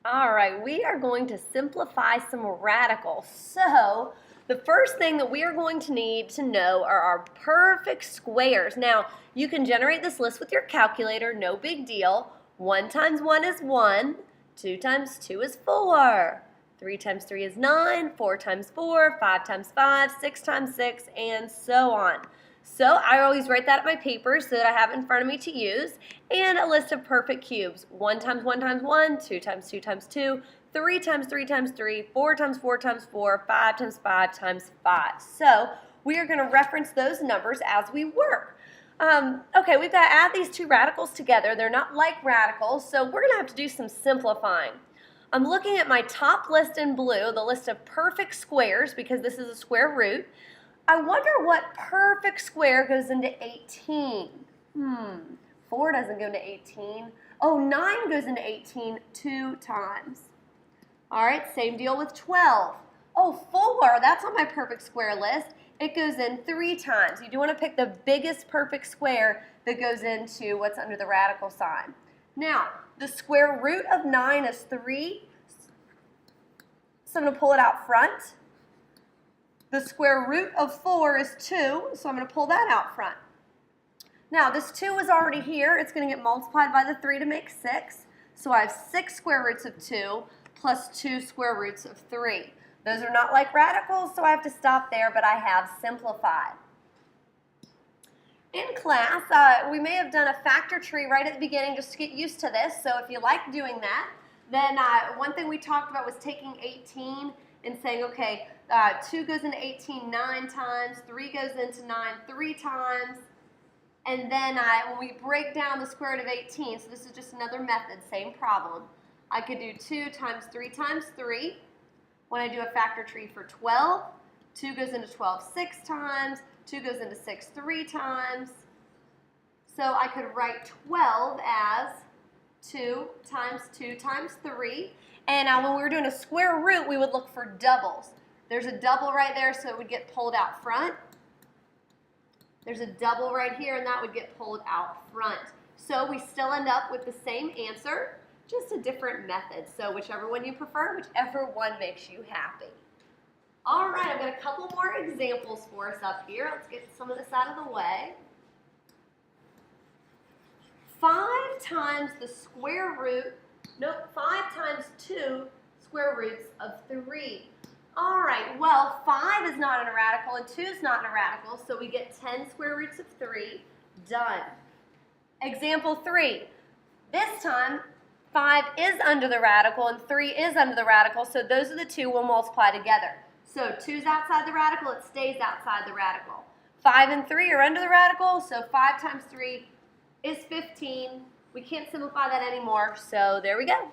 All right, we are going to simplify some radicals. So the first thing that we are going to need to know are our perfect squares. Now, you can generate this list with your calculator, no big deal. 1 times 1 is 1, 2 times 2 is 4, 3 times 3 is 9, 4 times 4, 5 times 5, 6 times 6, and so on. So I always write that at my paper so that I have it in front of me to use. And a list of perfect cubes. 1 times 1 times 1, 2 times 2 times 2, 3 times 3 times 3, 4 times 4 times 4, 5 times 5 times 5. So we are going to reference those numbers as we work. Okay, we've got to add these two radicals together. They're not like radicals, so we're going to have to do some simplifying. I'm looking at my top list in blue, the list of perfect squares, because this is a square root. I wonder what perfect square goes into 18. 4 doesn't go into 18. Oh, 9 goes into 18 2 times. All right, same deal with 12. Oh, 4, that's on my perfect square list. It goes in 3 times. You do want to pick the biggest perfect square that goes into what's under the radical sign. Now, the square root of 9 is 3, so I'm going to pull it out front. The square root of 4 is 2, so I'm going to pull that out front. Now, this 2 is already here. It's going to get multiplied by the 3 to make 6. So I have 6 square roots of 2 plus 2 square roots of 3. Those are not like radicals, so I have to stop there, but I have simplified. In class, we may have done a factor tree right at the beginning just to get used to this. So if you like doing that, then one thing we talked about was taking 18 and saying, okay, 2 goes into 18 9 times, 3 goes into 9 3 times, and then when we break down the square root of 18, so this is just another method, same problem, I could do 2 times 3 times 3. When I do a factor tree for 12, 2 goes into 12 6 times, 2 goes into 6 3 times. So I could write 12 as 2 times 2 times 3. And when we were doing a square root, we would look for doubles. There's a double right there, so it would get pulled out front. There's a double right here, and that would get pulled out front. So we still end up with the same answer, just a different method. So whichever one you prefer, whichever one makes you happy. All right, I've got a couple more examples for us up here. Let's get some of this out of the way. 5 times the square root, 5 times 2 square roots of 3. All right, well, 5 is not in a radical and 2 is not in a radical, so we get 10 square roots of 3. Done. Example 3. This time, 5 is under the radical and 3 is under the radical, so those are the two we'll multiply together. So 2 is outside the radical, it stays outside the radical. 5 and 3 are under the radical, so 5 times 3 is 15. We can't simplify that anymore, so there we go.